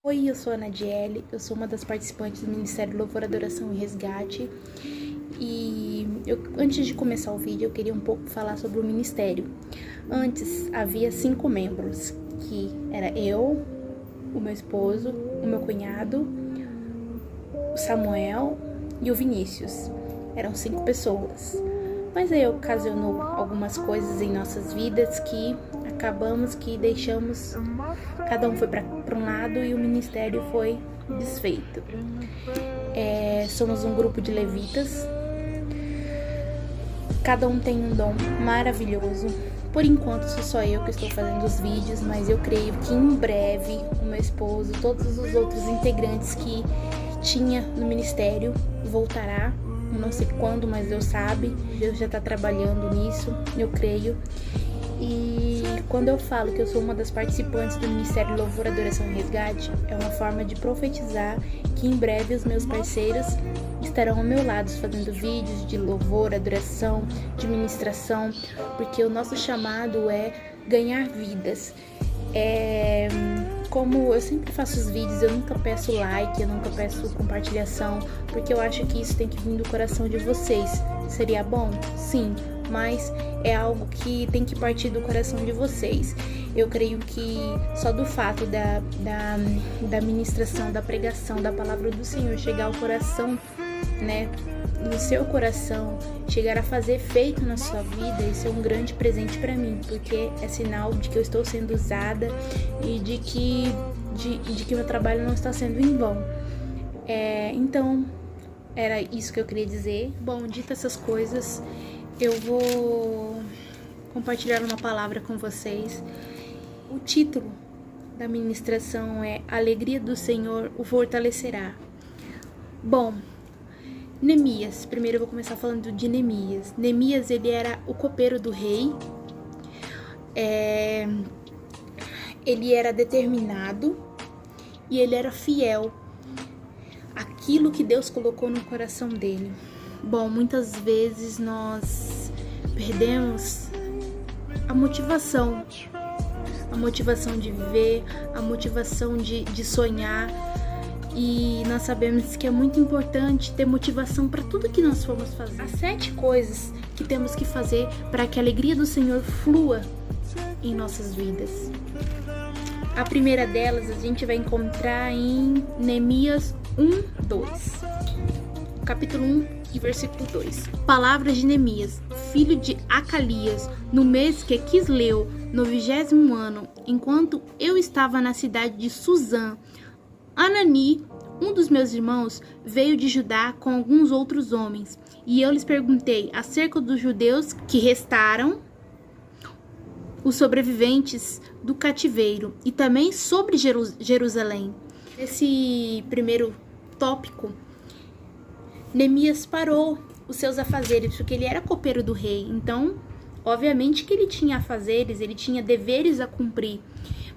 Oi, eu sou a Nadiele, eu sou uma das participantes do Ministério Louvor, Adoração e Resgate. Antes de começar o vídeo, eu queria um pouco falar sobre o ministério. Antes, havia 5 membros, que era eu, o meu esposo, o meu cunhado, o Samuel e o Vinícius. Eram 5 pessoas. Mas aí ocasionou algumas coisas em nossas vidas que acabamos que deixamos, cada um foi para um lado e o ministério foi desfeito. Somos um grupo de levitas, cada um tem um dom maravilhoso. Por enquanto sou só eu que estou fazendo os vídeos, mas eu creio que em breve o meu esposo, todos os outros integrantes que tinha no ministério voltará. Não sei quando, mas Deus sabe. Deus já está trabalhando nisso, eu creio. E quando eu falo que eu sou uma das participantes do Ministério Louvor, Adoração e Resgate, é uma forma de profetizar que em breve os meus parceiros estarão ao meu lado fazendo vídeos de louvor, adoração, de ministração, porque o nosso chamado é ganhar vidas. Como eu sempre faço os vídeos, eu nunca peço like, eu nunca peço compartilhação, porque eu acho que isso tem que vir do coração de vocês. Seria bom? Sim, mas é algo que tem que partir do coração de vocês. Eu creio que só do fato da ministração, da pregação, da palavra do Senhor chegar ao coração, né, no seu coração, chegar a fazer efeito na sua vida, isso é um grande presente para mim, porque é sinal de que eu estou sendo usada e de que meu trabalho não está sendo em vão. Então, era isso que eu queria dizer. Bom, dito essas coisas, eu vou compartilhar uma palavra com vocês. O título da ministração é Alegria do Senhor o fortalecerá. Bom, Neemias, primeiro eu vou começar falando de Neemias. Neemias, ele era o copeiro do rei. Ele era determinado e ele era fiel àquilo que Deus colocou no coração dele. Bom, muitas vezes nós perdemos a motivação de viver, a motivação de sonhar. E nós sabemos que é muito importante ter motivação para tudo que nós formos fazer. Há 7 coisas que temos que fazer para que a alegria do Senhor flua em nossas vidas. A primeira delas a gente vai encontrar em Neemias 1:2. Capítulo 1 e versículo 2. Palavras de Neemias, filho de Acalias, no mês que Quisleu, no 20º ano, enquanto eu estava na cidade de Suzã, Anani, um dos meus irmãos, veio de Judá com alguns outros homens, e eu lhes perguntei acerca dos judeus que restaram, os sobreviventes do cativeiro, e também sobre Jerusalém. Nesse primeiro tópico, Neemias parou os seus afazeres, porque ele era copeiro do rei, então, obviamente que ele tinha afazeres, ele tinha deveres a cumprir.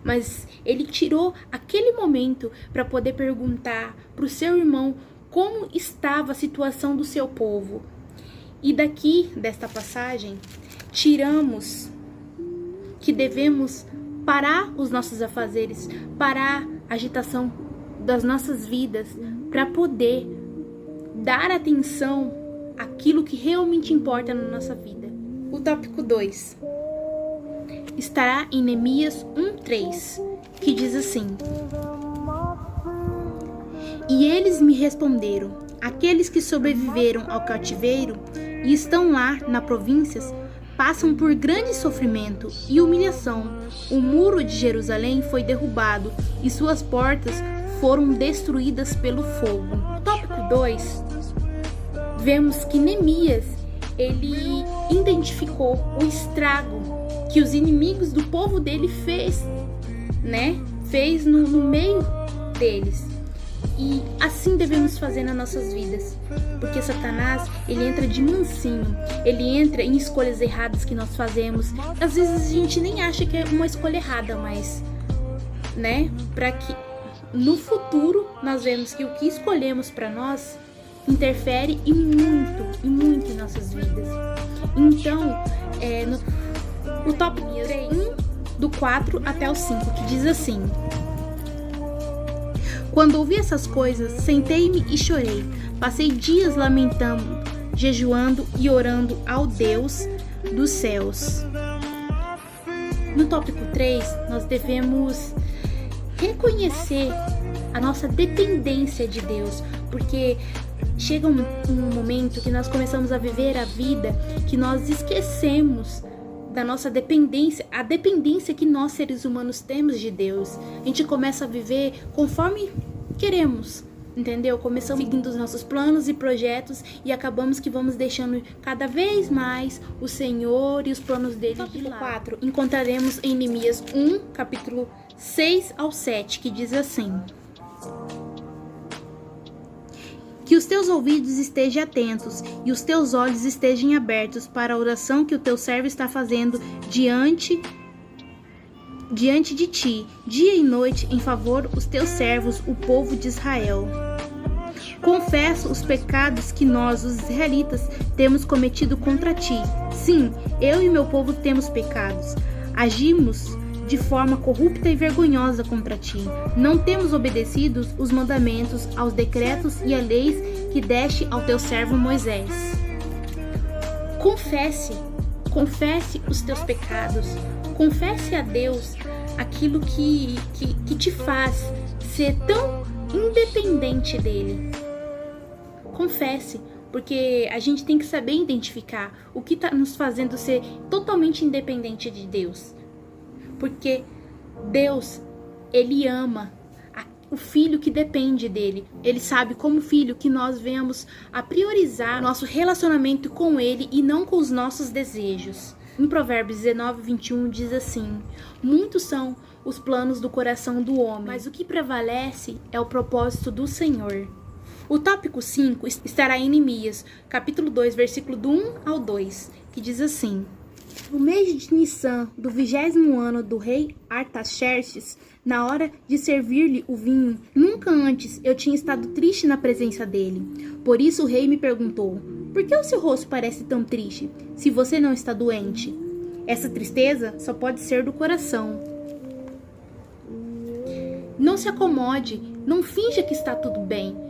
Mas ele tirou aquele momento para poder perguntar para o seu irmão como estava a situação do seu povo. E daqui, desta passagem, tiramos que devemos parar os nossos afazeres, parar a agitação das nossas vidas para poder dar atenção àquilo que realmente importa na nossa vida. O tópico 2 estará em Neemias 1:3, que diz assim: E eles me responderam: aqueles que sobreviveram ao cativeiro e estão lá na províncias passam por grande sofrimento e humilhação. O muro de Jerusalém foi derrubado e suas portas foram destruídas pelo fogo. No tópico 2, vemos que Neemias, ele identificou o estrago que os inimigos do povo dele fez no meio deles. E assim devemos fazer nas nossas vidas, porque Satanás, ele entra de mansinho, ele entra em escolhas erradas que nós fazemos. Às vezes a gente nem acha que é uma escolha errada, mas, para que no futuro nós vemos que o que escolhemos para nós interfere e muito em nossas vidas. Então, o tópico 3, do 4 até o 5, que diz assim: Quando ouvi essas coisas, sentei-me e chorei. Passei dias lamentando, jejuando e orando ao Deus dos céus. No tópico 3, nós devemos reconhecer a nossa dependência de Deus, porque chega um momento que nós começamos a viver a vida que nós esquecemos da nossa dependência, a dependência que nós seres humanos temos de Deus. A gente começa a viver conforme queremos, entendeu? Começamos seguindo os nossos planos e projetos e acabamos que vamos deixando cada vez mais o Senhor e os planos dele de lado. 4. Encontraremos em Neemias 1, capítulo 6 ao 7, que diz assim: que os teus ouvidos estejam atentos e os teus olhos estejam abertos para a oração que o teu servo está fazendo diante de ti, dia e noite, em favor dos teus servos, o povo de Israel. Confesso os pecados que nós, os israelitas, temos cometido contra ti. Sim, eu e meu povo temos pecados. Agimos de forma corrupta e vergonhosa contra ti. Não temos obedecido os mandamentos, aos decretos e às leis que deste ao teu servo Moisés. Confesse os teus pecados. Confesse a Deus aquilo que te faz ser tão independente dele. Confesse, porque a gente tem que saber identificar o que está nos fazendo ser totalmente independente de Deus. Porque Deus, Ele ama o filho que depende dele. Ele sabe, como filho, que nós venhamos a priorizar nosso relacionamento com Ele e não com os nossos desejos. Em Provérbios 19, 21 diz assim: muitos são os planos do coração do homem, mas o que prevalece é o propósito do Senhor. O tópico 5 estará em Neemias, capítulo 2, versículo do 1 ao 2, que diz assim: no mês de Nissan, do 20º ano do rei Artaxerxes, na hora de servir-lhe o vinho, nunca antes eu tinha estado triste na presença dele. Por isso o rei me perguntou: por que o seu rosto parece tão triste, se você não está doente? Essa tristeza só pode ser do coração. Não se acomode, não finja que está tudo bem.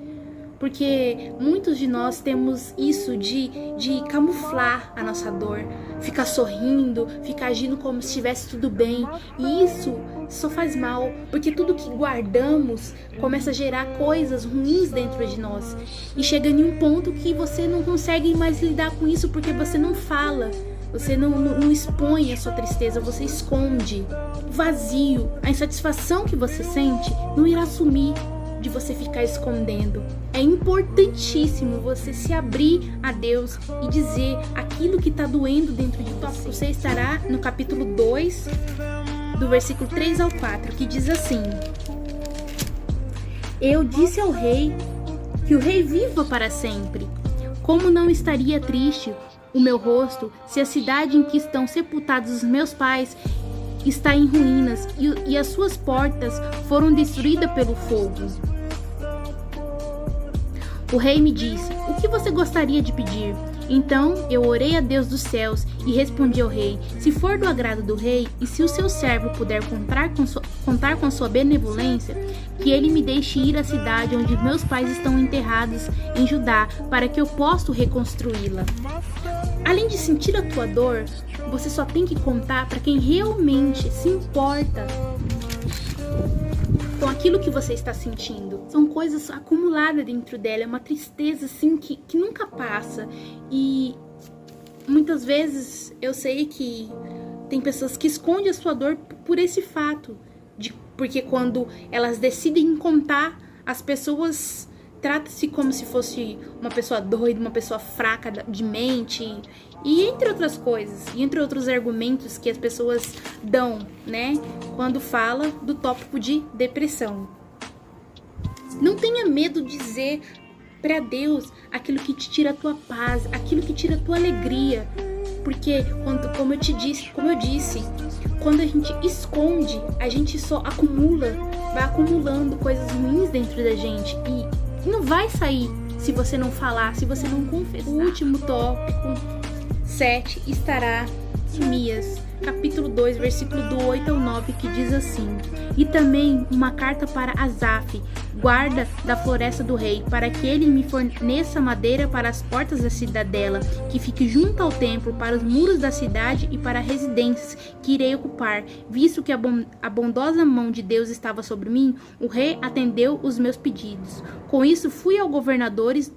Porque muitos de nós temos isso de camuflar a nossa dor, ficar sorrindo, ficar agindo como se estivesse tudo bem. E isso só faz mal, porque tudo que guardamos começa a gerar coisas ruins dentro de nós. E chega em um ponto que você não consegue mais lidar com isso, porque você não fala, você não expõe a sua tristeza, você esconde. O vazio, a insatisfação que você sente não irá sumir de você ficar escondendo. É importantíssimo você se abrir a Deus e dizer aquilo que está doendo dentro de você. Você estará no capítulo 2, do versículo 3 ao 4, que diz assim: eu disse ao rei que o rei viva para sempre. Como não estaria triste o meu rosto se a cidade em que estão sepultados os meus pais está em ruínas e as suas portas foram destruídas pelo fogo? O rei me disse: o que você gostaria de pedir? Então eu orei a Deus dos céus e respondi ao rei: se for do agrado do rei e se o seu servo puder contar com sua benevolência, que ele me deixe ir à cidade onde meus pais estão enterrados em Judá, para que eu possa reconstruí-la. Além de sentir a tua dor, você só tem que contar para quem realmente se importa com aquilo que você está sentindo. São coisas acumuladas dentro dela, é uma tristeza assim que nunca passa. E muitas vezes eu sei que tem pessoas que escondem a sua dor por esse fato, porque quando elas decidem contar, as pessoas tratam-se como se fosse uma pessoa doida, uma pessoa fraca de mente, e entre outras coisas, e entre outros argumentos que as pessoas dão, né, quando fala do tópico de depressão. Não tenha medo de dizer para Deus aquilo que te tira a tua paz, aquilo que tira a tua alegria, porque como eu disse, quando a gente esconde, a gente só vai acumulando coisas ruins dentro da gente e não vai sair se você não falar, se você não confessar. O último tópico 7 estará em Neemias, capítulo 2, versículo do 8 ao 9, que diz assim: E também uma carta para Asaf, guarda da floresta do rei, para que ele me forneça madeira para as portas da cidadela, que fique junto ao templo, para os muros da cidade e para residências que irei ocupar. Visto que a bondosa mão de Deus estava sobre mim, o rei atendeu os meus pedidos. Com isso, fui aos governadores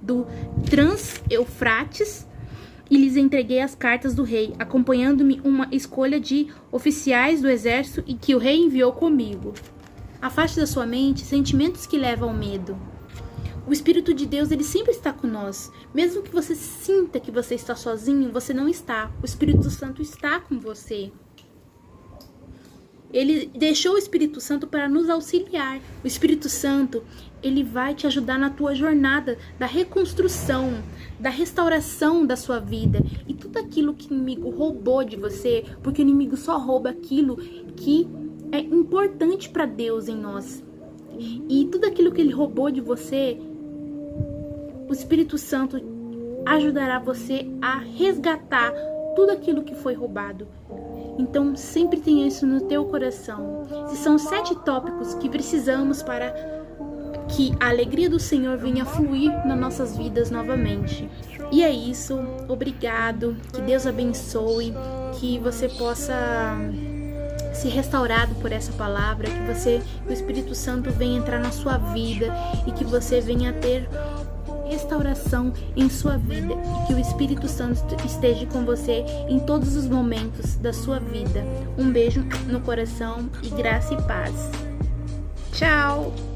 do Trans-Eufrates e lhes entreguei as cartas do rei, acompanhando-me uma escolha de oficiais do exército e que o rei enviou comigo. Afaste da sua mente sentimentos que levam ao medo. O Espírito de Deus, ele sempre está com nós. Mesmo que você sinta que você está sozinho, você não está. O Espírito Santo está com você. Ele deixou o Espírito Santo para nos auxiliar. O Espírito Santo, ele vai te ajudar na tua jornada da reconstrução, da restauração da sua vida. E tudo aquilo que o inimigo roubou de você, porque o inimigo só rouba aquilo que é importante para Deus em nós. E tudo aquilo que ele roubou de você, o Espírito Santo ajudará você a resgatar tudo aquilo que foi roubado. Então, sempre tenha isso no teu coração. Esses são 7 tópicos que precisamos para que a alegria do Senhor venha fluir nas nossas vidas novamente. E é isso. Obrigado. Que Deus abençoe. Que você possa ser restaurado por essa palavra. Que o Espírito Santo venha entrar na sua vida e que você venha ter restauração em sua vida e que o Espírito Santo esteja com você em todos os momentos da sua vida. Um beijo no coração e graça e paz. Tchau!